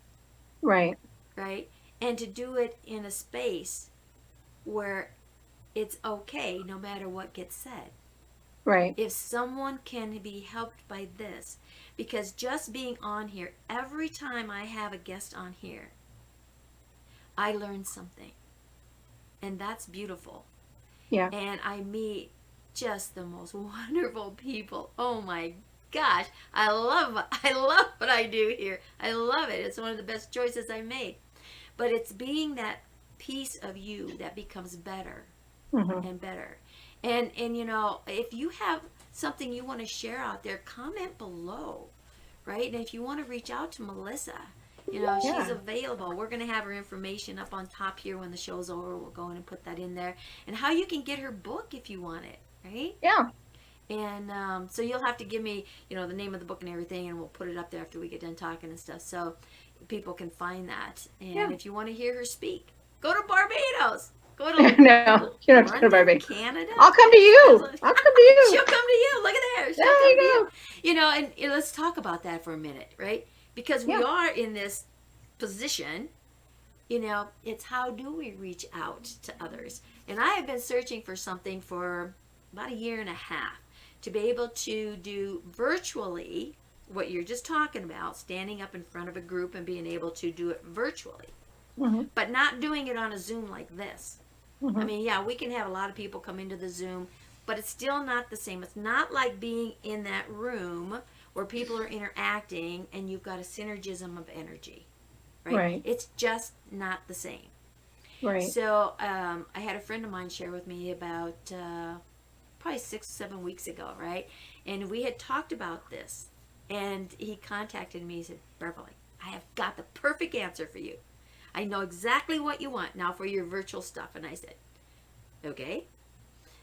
Right. Right? And to do it in a space where it's okay no matter what gets said. Right. If someone can be helped by this, because just being on here, every time I have a guest on here, I learn something. And that's beautiful. Yeah. And I meet just the most wonderful people. Oh my gosh. I love what I do here. I love it. It's one of the best choices I made. But it's being that piece of you that becomes better and better. And if you have something you want to share out there, comment below, right? And if you want to reach out to Melissa, she's available. We're going to have her information up on top here when the show's over. We'll go in and put that in there. And how you can get her book if you want it, right? Yeah. And so you'll have to give me, the name of the book and everything, and we'll put it up there after we get done talking and stuff, so people can find that. And if you want to hear her speak, go to Barbados. Go to no, you don't have to go to Barbados. Canada. I'll come to you. I'll come to you. She'll come to you. Look at there. There you go. And let's talk about that for a minute, right? Because we are in this position. It's how do we reach out to others? And I have been searching for something for about a year and a half to be able to do virtually what you're just talking about, standing up in front of a group and being able to do it virtually, but not doing it on a Zoom like this. I mean, we can have a lot of people come into the Zoom, but it's still not the same. It's not like being in that room where people are interacting and you've got a synergism of energy, right? It's just not the same. Right. So I had a friend of mine share with me about probably 6-7 weeks ago, right? And we had talked about this, and he contacted me. He said, Beverly, I have got the perfect answer for you. I know exactly what you want now for your virtual stuff. And I said, okay.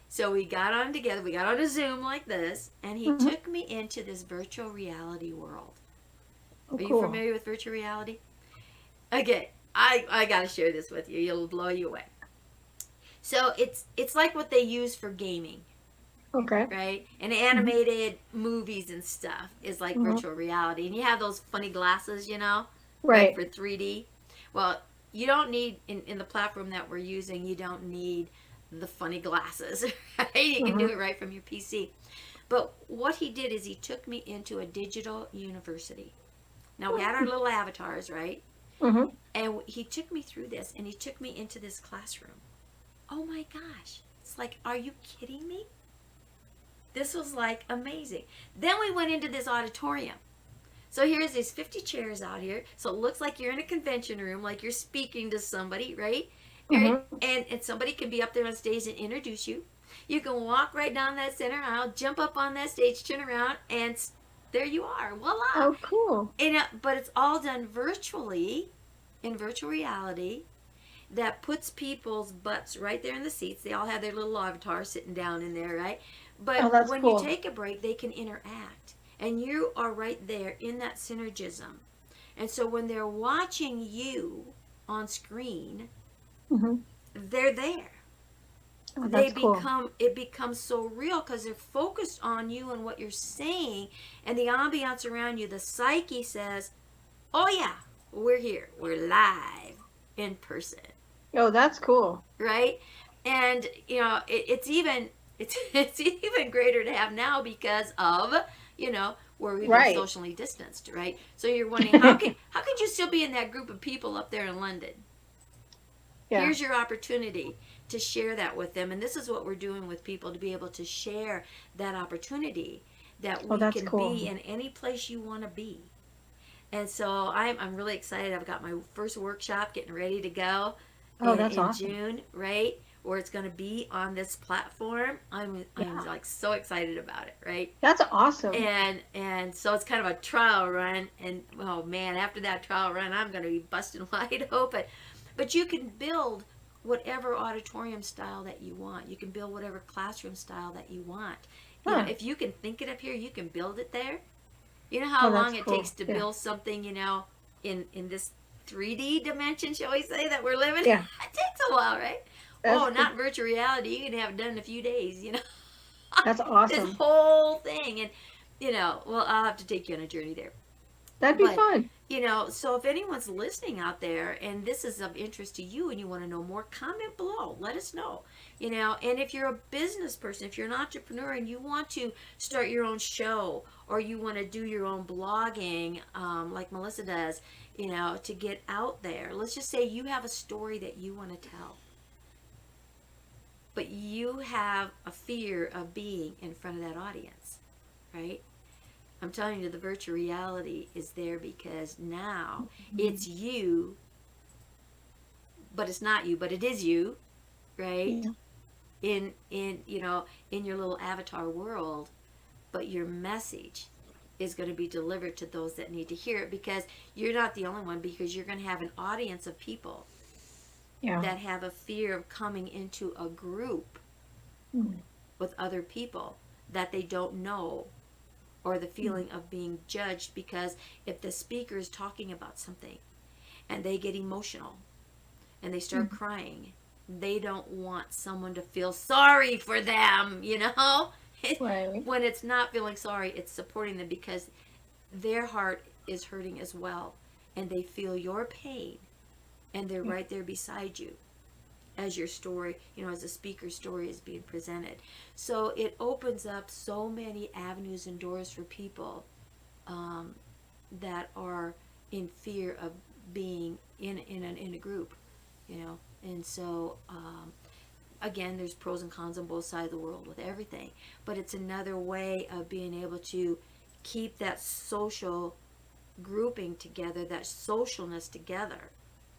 So we got on together. We got on a Zoom like this, and he took me into this virtual reality world. Are you familiar with virtual reality? Okay, I got to share this with you. It'll blow you away. So it's like what they use for gaming. Okay. Right? And animated movies and stuff is like virtual reality. And you have those funny glasses, right, for 3D. Well, you don't need, in the platform that we're using, you don't need the funny glasses, right? You can do it right from your PC. But what he did is he took me into a digital university. Now, we had our little avatars, right? And he took me through this, and he took me into this classroom. Oh my gosh. It's like, are you kidding me? This was like amazing. Then we went into this auditorium. So here's these 50 chairs out here. So it looks like you're in a convention room, like you're speaking to somebody, right? Mm-hmm. And somebody can be up there on stage and introduce you. You can walk right down that center aisle, jump up on that stage, turn around, and there you are. Voila. Oh, cool. But it's all done virtually, in virtual reality, that puts people's butts right there in the seats. They all have their little avatar sitting down in there, right? But when cool. you take a break, they can interact. And you are right there in that synergism. And so when they're watching you on screen, Mm-hmm. they're there. Oh, that's cool. It becomes so real because they're focused on you and what you're saying, and the ambiance around you. The psyche says, "Oh yeah, we're here. We're live in person." Oh, that's cool. Right? And it's even greater to have now because of where we've been socially distanced, right? So you're wondering how could you still be in that group of people up there in London? Yeah. Here's your opportunity to share that with them. And this is what we're doing with people, to be able to share that opportunity that we can be in any place you want to be. And so I'm really excited. I've got my first workshop getting ready to go in June, right? Where it's going to be on this platform. I'm like so excited about it, right? That's awesome. And so it's kind of a trial run. And oh man, after that trial run, I'm going to be busting wide open. But you can build whatever auditorium style that you want. You can build whatever classroom style that you want. You know, if you can think it up here, you can build it there. You know how long it takes to build something, in this 3D dimension, shall we say, that we're living in? Yeah. It takes a while, right? Not virtual reality. You can have it done in a few days, That's awesome. This whole thing. And, well, I'll have to take you on a journey there. That'd be fun. So if anyone's listening out there and this is of interest to you and you want to know more, comment below. Let us know. And if you're a business person, if you're an entrepreneur and you want to start your own show or you want to do your own blogging, like Melissa does, to get out there. Let's just say you have a story that you want to tell. But you have a fear of being in front of that audience, right? I'm telling you, the virtual reality is there because now it's you, but it's not you, but it is you, right? Yeah. In your little avatar world, but your message is going to be delivered to those that need to hear it because you're not the only one, because you're going to have an audience of people that have a fear of coming into a group with other people that they don't know, or the feeling of being judged, because if the speaker is talking about something and they get emotional and they start crying, they don't want someone to feel sorry for them, Right. When it's not feeling sorry, it's supporting them because their heart is hurting as well, and they feel your pain, and they're right there beside you as your story, as the speaker's story is being presented. So it opens up so many avenues and doors for people that are in fear of being in a group, And so, again, there's pros and cons on both sides of the world with everything. But it's another way of being able to keep that social grouping together, that socialness together.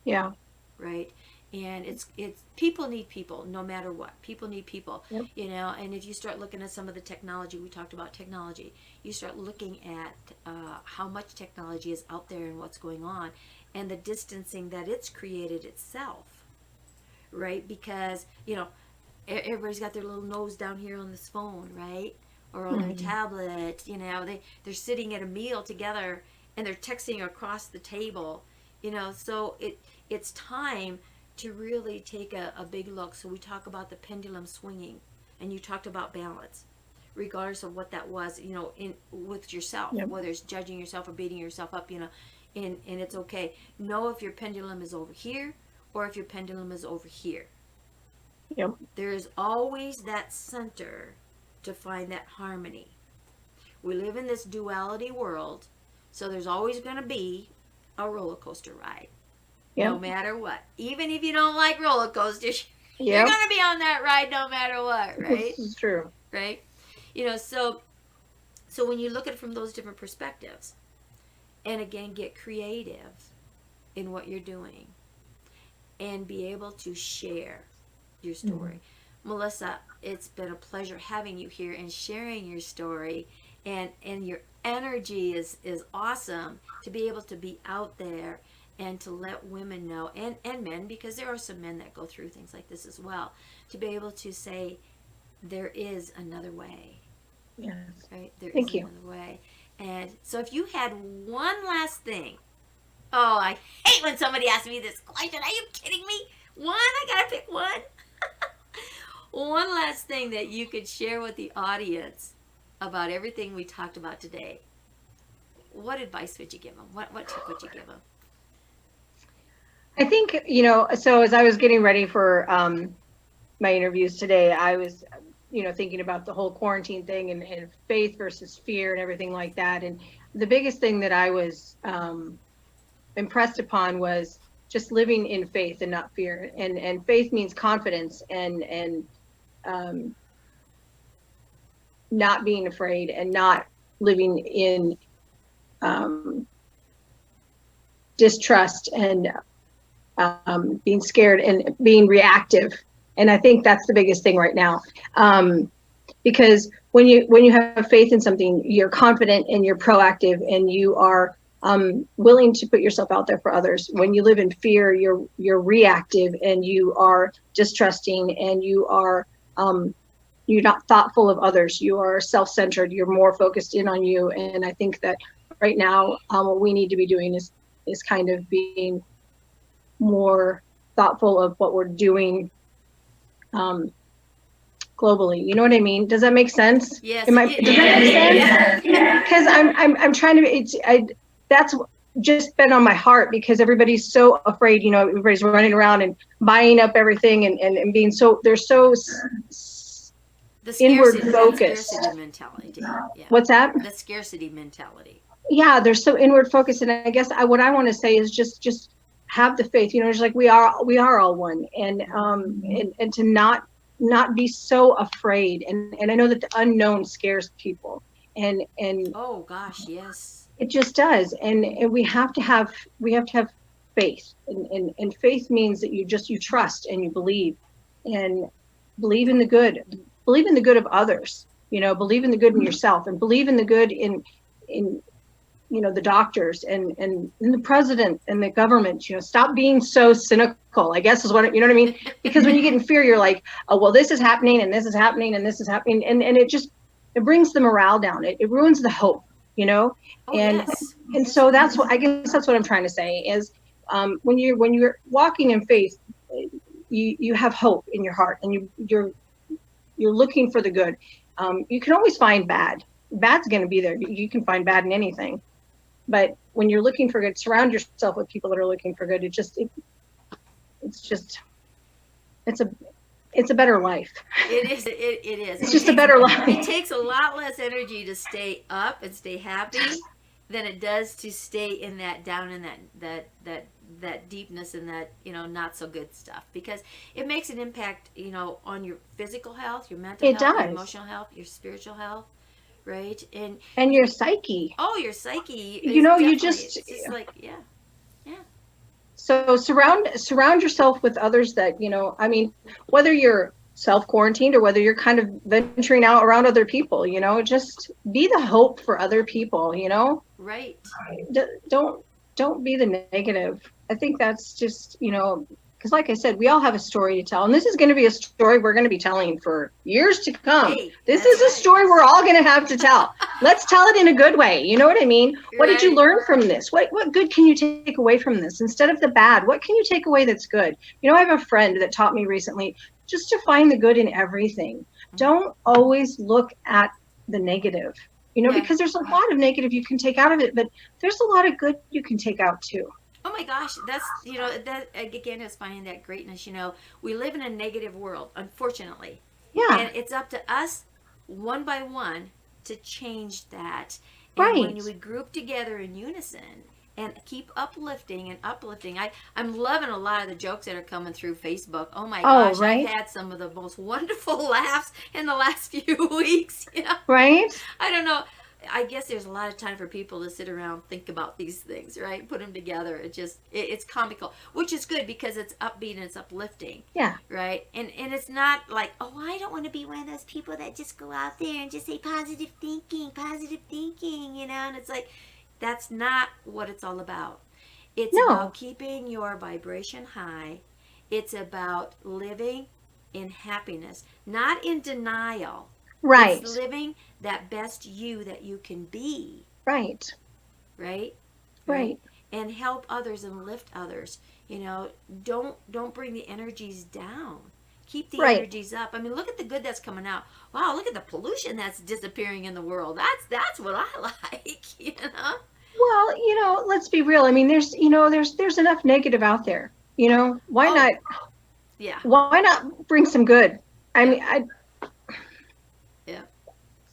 Yeah. Right? And it's people need people no matter what. People need people. Yep. And if you start looking at some of the technology, we talked about technology, you start looking at how much technology is out there and what's going on and the distancing that it's created itself, right? Because everybody's got their little nose down here on this phone, right? Or on their tablet. They're sitting at a meal together and they're texting across the table. So it's time to really take a big look. So we talk about the pendulum swinging, and you talked about balance, regardless of what that was, with yourself, whether it's judging yourself or beating yourself up, and it's okay. Know if your pendulum is over here or if your pendulum is over here. Yep. There's always that center to find that harmony. We live in this duality world, so there's always going to be a roller coaster ride. No matter what. Even if you don't like roller coasters, you're going to be on that ride no matter what, right? This is true. Right? So when you look at it from those different perspectives, and again, get creative in what you're doing and be able to share your story. Melissa, it's been a pleasure having you here and sharing your story, and your energy is awesome to be able to be out there and to let women know, and men, because there are some men that go through things like this as well, to be able to say there is another way. Yes. Right? There Thank is you. another way. And so if you had one last thing, oh, I hate when somebody asks me this question. Are you kidding me? One? I gotta pick one? One last thing that you could share with the audience about everything we talked about today. What advice would you give them? What tip would you give them? I think, so as I was getting ready for my interviews today, I was, thinking about the whole quarantine thing and faith versus fear and everything like that. And the biggest thing that I was impressed upon was just living in faith and not fear. And faith means confidence and not being afraid and not living in distrust and being scared and being reactive. And I think that's the biggest thing right now, because when you have faith in something, you're confident and you're proactive and you are willing to put yourself out there for others. When you live in fear, you're reactive and you are distrusting and you're not thoughtful of others. You are self-centered. You're more focused in on you. And I think that right now, what we need to be doing is kind of being more thoughtful of what we're doing globally. You know what I mean? Does that make sense? Yes. Does that make sense? Because I'm trying to. That's just been on my heart because everybody's so afraid. Everybody's running around and buying up everything and being so inward focused. The scarcity mentality. Yeah. What's that? The scarcity mentality. Yeah, they're so inward focused, and I guess what I want to say is just have the faith. Just like we are all one, and to not be so afraid. And I know that the unknown scares people, and oh gosh, yes, it just does. And we have to have faith, and faith means that you trust and you believe in the good. Believe in the good of others, believe in the good in yourself and believe in the good in the doctors and the president and the government. Stop being so cynical, I guess is what, you know what I mean? Because when you get in fear, you're like, oh, well, this is happening and this is happening and this is happening. And it brings the morale down. It ruins the hope, Oh, yes. And so I guess that's what I'm trying to say is when you're walking in faith, you have hope in your heart and you're looking for the good. You can always find bad. Bad's going to be there. You can find bad in anything. But when you're looking for good, surround yourself with people that are looking for good. It's a better life. It is. It is. It's just a better life. It takes a lot less energy to stay up and stay happy than it does to stay in that down in that deepness and that not so good stuff, because it makes an impact on your physical health, your mental health, your emotional health, your spiritual health, right? And your psyche. Oh, your psyche. It's just like yeah. So surround yourself with others that whether you're self-quarantined or whether you're kind of venturing out around other people, just be the hope for other people. Right. Don't be the negative. I think that's just, because like I said, we all have a story to tell. And this is going to be a story we're going to be telling for years to come. Hey, this is a story we're all going to have to tell. Let's tell it in a good way. You know what I mean? What did you learn from this? What good can you take away from this? Instead of the bad, what can you take away that's good? I have a friend that taught me recently just to find the good in everything. Don't always look at the negative. Because there's a lot of negative you can take out of it, but there's a lot of good you can take out too. Oh my gosh, that's, that again is finding that greatness. We live in a negative world, unfortunately. Yeah. And it's up to us, one by one, to change that. And right. when we group together in unison and keep uplifting and uplifting. I'm loving a lot of the jokes that are coming through Facebook. Oh my gosh, right? I've had some of the most wonderful laughs in the last few weeks. Right? I don't know. I guess there's a lot of time for people to sit around, think about these things, right? Put them together. It's comical, which is good because it's upbeat and it's uplifting. Yeah. Right? And it's not like, oh, I don't want to be one of those people that just go out there and just say positive thinking, and it's like, that's not what it's all about. It's about keeping your vibration high. It's about living in happiness, not in denial. Right. It's living that best you that you can be. Right. Right? Right. And help others and lift others. Don't bring the energies down. Keep the energies up. I mean, look at the good that's coming out. Wow, look at the pollution that's disappearing in the world. That's what I like, Well, let's be real. I mean, there's enough negative out there. Why not? Yeah. Why not bring some good? I mean, Yeah.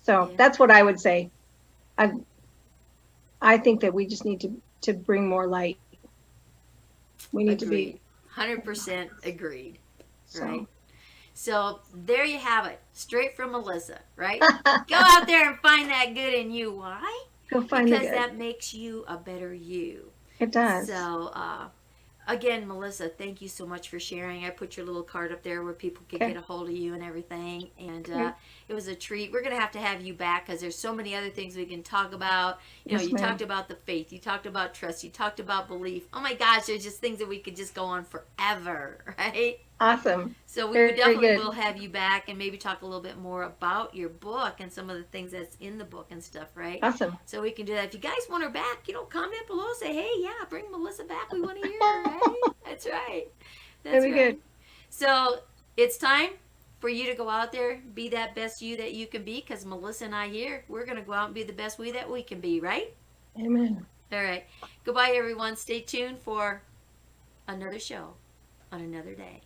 So that's what I would say. I think that we just need to bring more light. We need to be 100% agreed. Right. So there you have it, straight from Melissa. Right. Go out there and find that good in you. Why? Go find because the good. that makes you a better you. It does. So again, Melissa, thank you so much for sharing. I put your little card up there where people could get a hold of you and everything. And it was a treat. We're going to have you back because there's so many other things we can talk about. You talked about the faith. You talked about trust. You talked about belief. Oh, my gosh, there's just things that we could just go on forever, right? Awesome. So we definitely will have you back and maybe talk a little bit more about your book and some of the things that's in the book and stuff, right? Awesome. So we can do that. If you guys want her back, comment below. Say, hey, yeah, bring Melissa back. We want to hear her, right? That's right. That's Very good. So it's time for you to go out there, be that best you that you can be, because Melissa and I here, we're going to go out and be the best we that we can be, right? Amen. All right. Goodbye, everyone. Stay tuned for another show on another day.